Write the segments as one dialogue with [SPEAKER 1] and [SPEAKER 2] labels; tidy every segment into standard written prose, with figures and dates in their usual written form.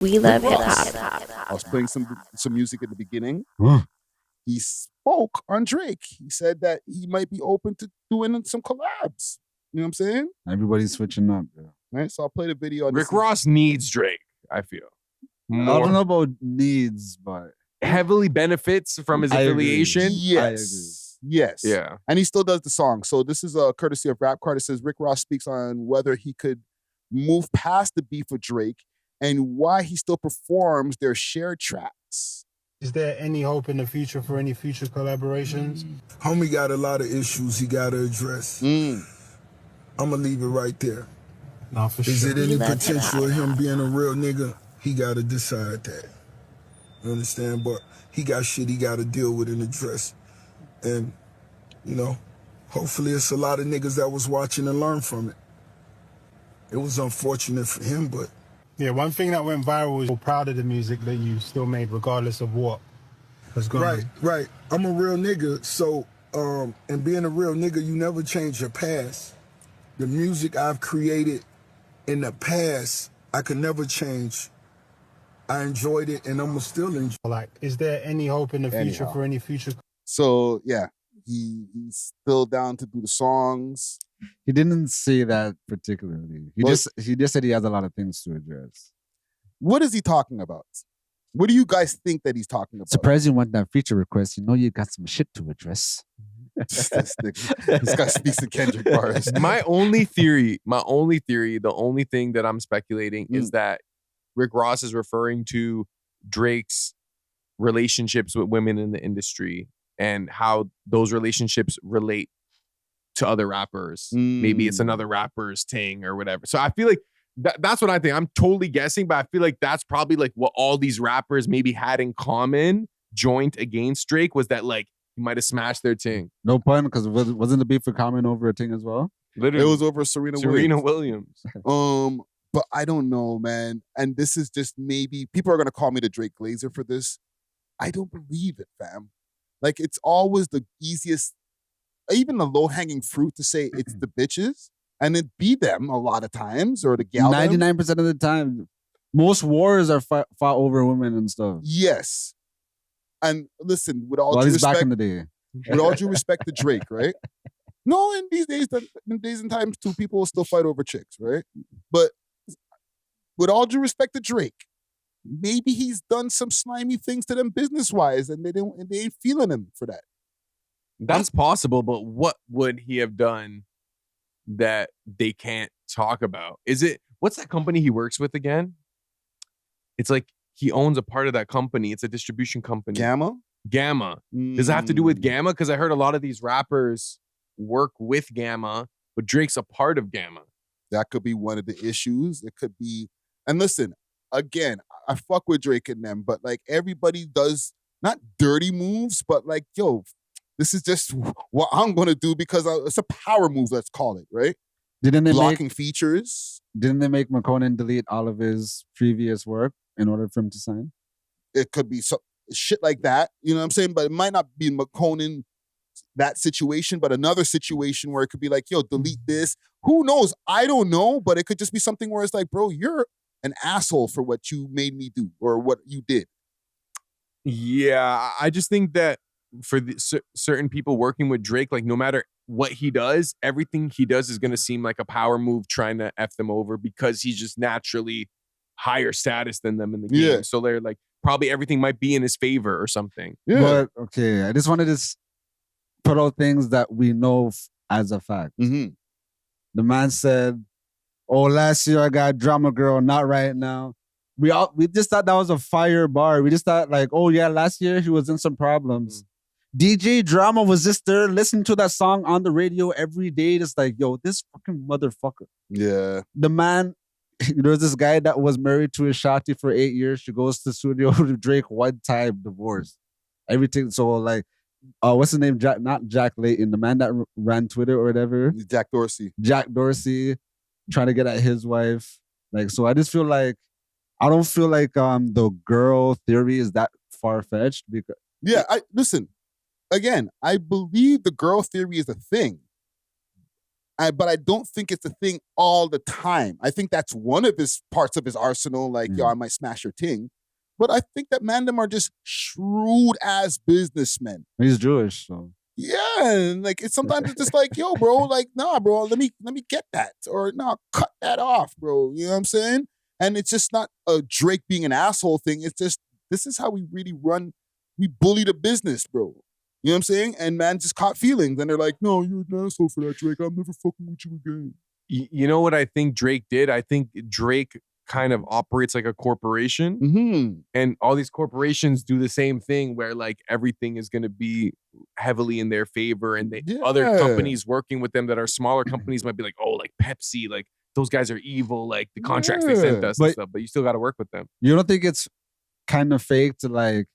[SPEAKER 1] We love hip
[SPEAKER 2] Ross.
[SPEAKER 1] hop.
[SPEAKER 2] I was playing some music at the beginning.
[SPEAKER 3] Huh.
[SPEAKER 2] He spoke on Drake. He said that he might be open to doing some collabs. You know what I'm saying?
[SPEAKER 3] Everybody's switching up. Yeah.
[SPEAKER 2] Right. So I'll play the video. On
[SPEAKER 4] Rick Ross needs Drake, I feel.
[SPEAKER 3] I don't know about needs, but
[SPEAKER 4] Heavily benefits from his
[SPEAKER 3] I agree.
[SPEAKER 4] affiliation.
[SPEAKER 2] Yes. Yes.
[SPEAKER 4] Yeah.
[SPEAKER 2] And he still does the song. So this is a courtesy of Rap Card. It says Rick Ross speaks on whether he could move past the beef with Drake and why he still performs their shared tracks.
[SPEAKER 5] Is there any hope in the future for any future collaborations?
[SPEAKER 6] Homie got a lot of issues he got to address. I'm going to leave it right there.
[SPEAKER 5] Nah, for
[SPEAKER 6] Is
[SPEAKER 5] sure.
[SPEAKER 6] it any
[SPEAKER 1] love
[SPEAKER 6] potential of
[SPEAKER 1] hip-hop.
[SPEAKER 6] him being a real nigga? He got to decide that. You understand? But he got shit he got to deal with and address. And, you know, hopefully it's a lot of niggas that was watching and learn from it. It was unfortunate for him, but...
[SPEAKER 5] Yeah, one thing that went viral was proud of the music that you still made regardless of what has gone on.
[SPEAKER 6] Right. I'm a real nigga, so, and being a real nigga, you never change your past. The music I've created in the past, I could never change. I enjoyed it, and I'm gonna still enjoy.
[SPEAKER 5] Like, is there any hope in the future
[SPEAKER 2] Anyhow.
[SPEAKER 5] for any future?
[SPEAKER 2] So yeah, he's still down to do the songs.
[SPEAKER 3] he didn't say that particularly. He
[SPEAKER 2] Well-
[SPEAKER 3] just said he has a lot of things to address.
[SPEAKER 2] What is he talking about? What do you guys think that he's talking about?
[SPEAKER 3] Surprised you want that feature request. You know you got some shit to address.
[SPEAKER 2] This guy speaks in Kendrick bars.
[SPEAKER 4] My only theory, the only thing that I'm speculating is that Rick Ross is referring to Drake's relationships with women in the industry and how those relationships relate to other rappers. Maybe it's another rapper's thing or whatever. So I feel like that's what I think. I'm totally guessing, but I feel like that's probably like what all these rappers maybe had in common, joint against Drake, was that like he might have smashed their ting.
[SPEAKER 3] No pun, because wasn't the beef for Common over a thing as well?
[SPEAKER 2] It
[SPEAKER 4] Literally.
[SPEAKER 2] was over Serena
[SPEAKER 4] Williams.
[SPEAKER 2] But I don't know, man. And this is just maybe people are gonna call me the Drake Glazer for this. I don't believe it, fam. Like it's always the easiest, even the low-hanging fruit to say it's the bitches and it be them a lot of times or the gal.
[SPEAKER 3] 99% of the time. Most wars are fought over women and stuff.
[SPEAKER 2] Yes. And listen, with all
[SPEAKER 3] Well,
[SPEAKER 2] due
[SPEAKER 3] it's back
[SPEAKER 2] respect,
[SPEAKER 3] in the day.
[SPEAKER 2] with all due respect to Drake, right? No, in these days and times too, people will still fight over chicks, right? But with all due respect to Drake, maybe he's done some slimy things to them business-wise, and they ain't feeling him for that.
[SPEAKER 4] That's possible, but what would he have done that they can't talk about? What's that company he works with again? It's like he owns a part of that company. It's a distribution company.
[SPEAKER 2] Gamma?
[SPEAKER 4] Does it have to do with Gamma? Because I heard a lot of these rappers work with Gamma, but Drake's a part of Gamma.
[SPEAKER 2] That could be one of the issues. It could be, and listen, again, I fuck with Drake and them, but like everybody does not dirty moves, but like, yo, this is just what I'm gonna do because it's a power move, let's call it, right?
[SPEAKER 3] Didn't they
[SPEAKER 2] Blocking features.
[SPEAKER 3] make McConan delete all of his previous work in order for him to sign?
[SPEAKER 2] It could be shit like that, you know what I'm saying? But it might not be McConan that situation, but another situation where it could be like, yo, delete this. Who knows? I don't know, but it could just be something where it's like, bro, you're an asshole for what you made me do or what you did.
[SPEAKER 4] Yeah, I just think that for certain people working with Drake, like no matter what he does, everything he does is going to seem like a power move trying to F them over because he's just naturally higher status than them in the game.
[SPEAKER 2] Yeah.
[SPEAKER 4] So they're like, probably everything might be in his favor or something.
[SPEAKER 2] Yeah.
[SPEAKER 3] But okay, I just wanted to put out things that we know as a fact.
[SPEAKER 2] Mm-hmm.
[SPEAKER 3] The man said, "Oh, last year I got Drama Girl, not right now." We just thought that was a fire bar. We just thought like, oh yeah, last year he was in some problems. DJ Drama was just there listening to that song on the radio every day. Just like, yo, this fucking motherfucker.
[SPEAKER 2] Yeah.
[SPEAKER 3] The man, there's this guy that was married to his shawty for 8 years. She goes to the studio with Drake one time, divorced. Everything. So like, what's his name? Not Jack Layton, the man that ran Twitter or whatever.
[SPEAKER 2] Jack Dorsey.
[SPEAKER 3] Jack Dorsey trying to get at his wife. Like, so I just feel like, I don't feel like the girl theory is that far-fetched. Because
[SPEAKER 2] Yeah, listen, again, I believe the girl theory is a thing. But I don't think it's a thing all the time. I think that's one of his parts of his arsenal. Like, yo, I might smash your ting. But I think that man, them are just shrewd ass businessmen.
[SPEAKER 3] He's Jewish, so.
[SPEAKER 2] Yeah, and like sometimes it's just like, yo, bro, like, nah, bro, let me get that. Or nah, cut that off, bro. You know what I'm saying? And it's just not a Drake being an asshole thing. It's just, this is how we really run. We bully the business, bro. You know what I'm saying? And man just caught feelings. And they're like, no, you're an asshole for that, Drake. I'm never fucking with you again.
[SPEAKER 4] You know what I think Drake did? I think Drake kind of operates like a corporation.
[SPEAKER 2] Mm-hmm.
[SPEAKER 4] And all these corporations do the same thing where like everything is going to be heavily in their favor. And other companies working with them that are smaller companies might be like, oh, like Pepsi, like those guys are evil. Like the contracts they sent us and stuff. But you still got to work with them.
[SPEAKER 3] You don't think it's kind of fake to like,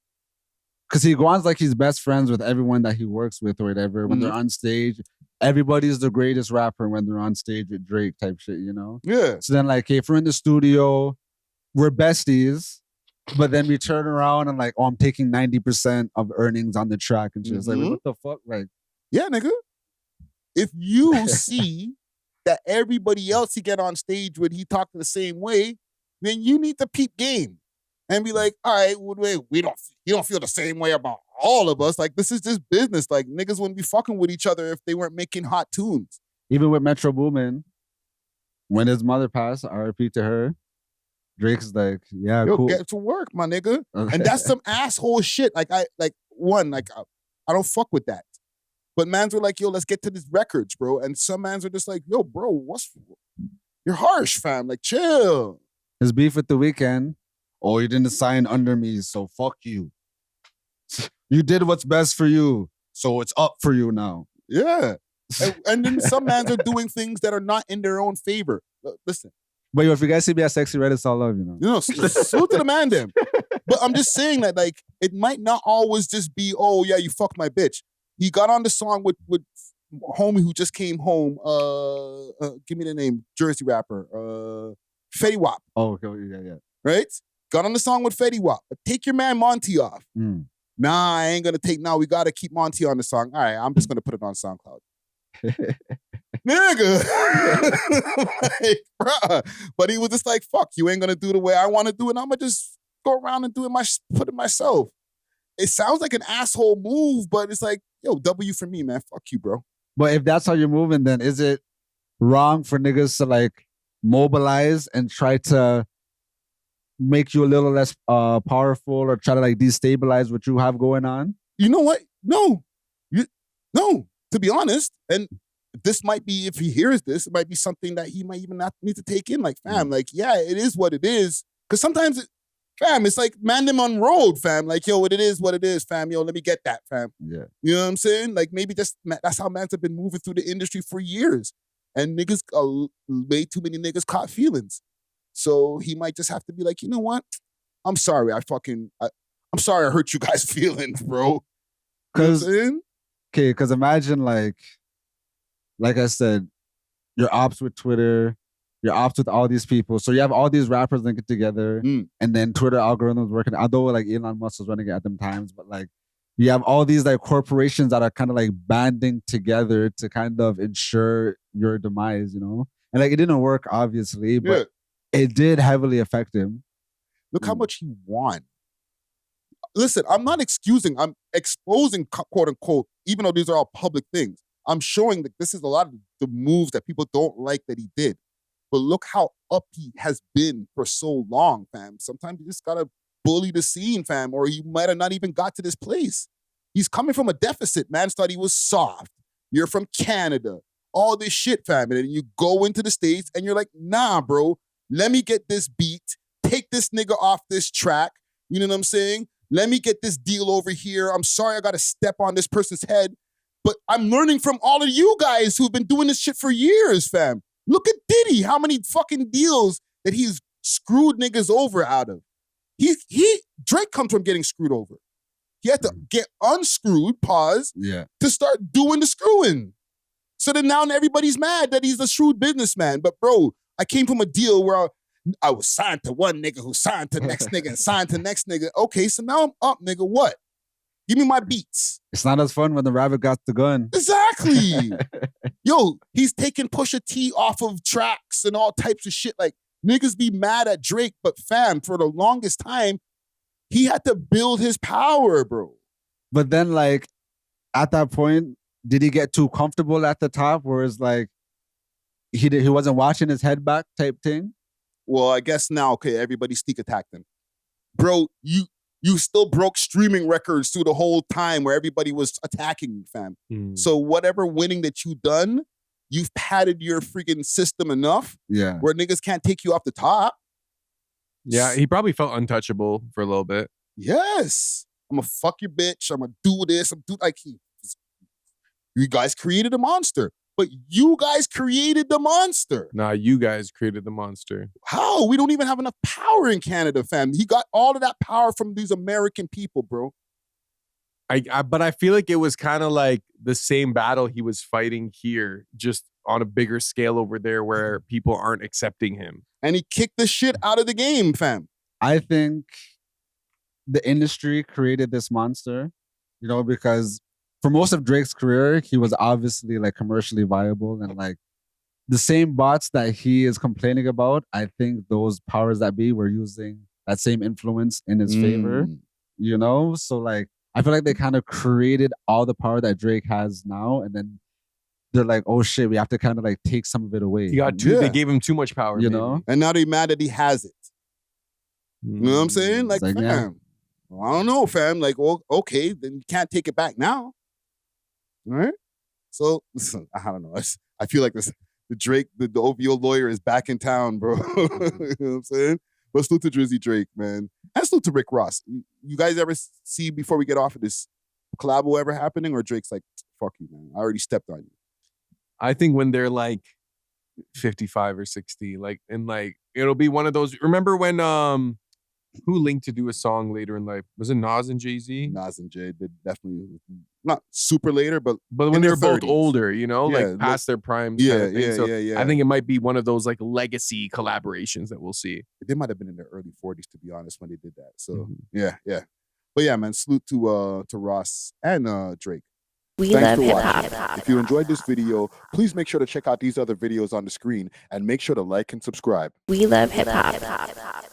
[SPEAKER 3] because he goes like he's best friends with everyone that he works with or whatever. When they're on stage, everybody's the greatest rapper when they're on stage with Drake type shit, you know?
[SPEAKER 2] Yeah.
[SPEAKER 3] So then like, if we're in the studio, we're besties, but then we turn around and like, oh, I'm taking 90% of earnings on the track and shit. It's like, what the fuck? Like,
[SPEAKER 2] yeah, nigga. If you see that everybody else he get on stage with, he talk the same way, then you need to peep game. And be like, all right, wait, you don't feel the same way about all of us. Like, this is just business. Like, niggas wouldn't be fucking with each other if they weren't making hot tunes.
[SPEAKER 3] Even with Metro Boomin, when his mother passed, RIP to her, Drake's like, yeah,
[SPEAKER 2] yo,
[SPEAKER 3] cool.
[SPEAKER 2] Get to work, my nigga. And that's some asshole shit. I don't fuck with that. But mans were like, yo, let's get to these records, bro. And some mans are just like, yo, bro, you're harsh, fam. Like, chill.
[SPEAKER 3] His beef with The Weeknd. Oh, you didn't sign under me, so fuck you. You did what's best for you, so it's up for you now.
[SPEAKER 2] Yeah. And then some mans are doing things that are not in their own favor. Listen.
[SPEAKER 3] But yo, if you guys see me at Sexy Red, it's all love, you know.
[SPEAKER 2] You know, salute to the man them. But I'm just saying that, like, it might not always just be, oh, yeah, you fucked my bitch. He got on the song with homie who just came home. Give me the name. Jersey rapper. Fetty Wap.
[SPEAKER 3] Oh, okay. Yeah.
[SPEAKER 2] Right? Got on the song with Fetty Wap. But take your man Monty off. Nah, I ain't going to take, we got to keep Monty on the song. All right, I'm just going to put it on SoundCloud. Nigga. Like, bruh. But he was just like, fuck, you ain't going to do the way I want to do it. I'm going to just go around and put it myself. It sounds like an asshole move, but it's like, yo, W for me, man. Fuck you, bro.
[SPEAKER 3] But if that's how you're moving, then is it wrong for niggas to like mobilize and try to make you a little less powerful or try to like destabilize what you have going on?
[SPEAKER 2] You know what? No. To be honest, and this might be, if he hears this, it might be something that he might even not need to take in. Like, fam, like, yeah, it is what it is. Because sometimes, fam, it's like man them on road, fam. Like, yo, it is what it is, fam. Yo, let me get that, fam.
[SPEAKER 3] Yeah.
[SPEAKER 2] You know what I'm saying? Like, maybe that's how mans have been moving through the industry for years. And niggas, way too many niggas caught feelings. So he might just have to be like, you know what? I'm sorry. I'm sorry I hurt you guys' feelings, bro.
[SPEAKER 3] Because imagine like I said, you're ops with Twitter, you're ops with all these people. So you have all these rappers linked together, and then Twitter algorithms working. Although like Elon Musk was running it at them times, but like you have all these like corporations that are kind of like banding together to kind of ensure your demise, you know? And like it didn't work, obviously, but it did heavily affect him.
[SPEAKER 2] Look how much he won. Listen, I'm not excusing, I'm exposing, quote unquote, even though these are all public things. I'm showing that this is a lot of the moves that people don't like that he did. But look how up he has been for so long, fam. Sometimes you just gotta bully the scene, fam, or you might have not even got to this place. He's coming from a deficit. Man thought he was soft. You're from Canada. All this shit, fam. And then you go into the States and you're like, nah, bro, let me get this beat. Take this nigga off this track. You know what I'm saying? Let me get this deal over here. I'm sorry I got to step on this person's head. But I'm learning from all of you guys who've been doing this shit for years, fam. Look at Diddy, how many fucking deals that he's screwed niggas over out of. Drake comes from getting screwed over. He had to get unscrewed, to start doing the screwing. So then now everybody's mad that he's a shrewd businessman. But bro, I came from a deal where I was signed to one nigga who signed to next nigga and signed to next nigga. Okay, so now I'm up, nigga. What? Give me my beats.
[SPEAKER 3] It's not as fun when the rabbit got the gun.
[SPEAKER 2] Exactly. Yo, he's taking Pusha T off of tracks and all types of shit. Like, niggas be mad at Drake, but fam, for the longest time, he had to build his power, bro.
[SPEAKER 3] But then, like, at that point, did he get too comfortable at the top where it's like he wasn't watching his head back type thing?
[SPEAKER 2] Well, I guess now, okay, everybody sneak attacked him. Bro, you still broke streaming records through the whole time where everybody was attacking you, fam. So whatever winning that you done, you've padded your freaking system enough where niggas can't take you off the top.
[SPEAKER 4] Yeah, he probably felt untouchable for a little bit.
[SPEAKER 2] Yes. I'm gonna fuck your bitch. I'm gonna do this. You guys created a monster. But you guys created the monster.
[SPEAKER 4] Nah, you guys created the monster.
[SPEAKER 2] How? We don't even have enough power in Canada, fam. He got all of that power from these American people, bro.
[SPEAKER 4] But I feel like it was kind of like the same battle he was fighting here, just on a bigger scale over there where people aren't accepting him.
[SPEAKER 2] And he kicked the shit out of the game, fam.
[SPEAKER 3] I think the industry created this monster, you know, because for most of Drake's career, he was obviously like commercially viable, and like the same bots that he is complaining about, I think those powers that be were using that same influence in his favor, you know? So like, I feel like they kind of created all the power that Drake has now, and then they're like, oh shit, we have to kind of like take some of it away.
[SPEAKER 4] He got they gave him too much power,
[SPEAKER 3] you know?
[SPEAKER 2] And now they're mad that he has it. You know what I'm saying? Like, fam,
[SPEAKER 3] yeah.
[SPEAKER 2] well, I don't know, fam. Like, well, okay, then you can't take it back now. All right? So, listen, I don't know. I feel like the Drake, the O.V.O. lawyer is back in town, bro. You know what I'm saying? But salute to Drizzy Drake, man. And salute to Rick Ross. You guys ever see, before we get off of this, collabo ever happening? Or Drake's like, fuck you, man. I already stepped on you.
[SPEAKER 4] I think when they're like 55 or 60, like, and like, it'll be one of those. Remember when who linked to do a song later in life? Was it Nas and Jay-Z?
[SPEAKER 2] Nas and Jay did definitely, not super later, but
[SPEAKER 4] when they were both
[SPEAKER 2] 30s.
[SPEAKER 4] Older, you know,
[SPEAKER 2] Yeah,
[SPEAKER 4] like past their primes.
[SPEAKER 2] Yeah,
[SPEAKER 4] kind of thing. So
[SPEAKER 2] yeah.
[SPEAKER 4] I think it might be one of those like legacy collaborations that we'll see.
[SPEAKER 2] They might have been in their early 40s, to be honest, when they did that. So yeah. But yeah, man, salute to Ross and Drake.
[SPEAKER 1] We
[SPEAKER 2] Thanks
[SPEAKER 1] love
[SPEAKER 2] for
[SPEAKER 1] hip
[SPEAKER 2] watching.
[SPEAKER 1] hop.
[SPEAKER 2] If you enjoyed this video, please make sure to check out these other videos on the screen and make sure to like and subscribe.
[SPEAKER 1] We love hip hop.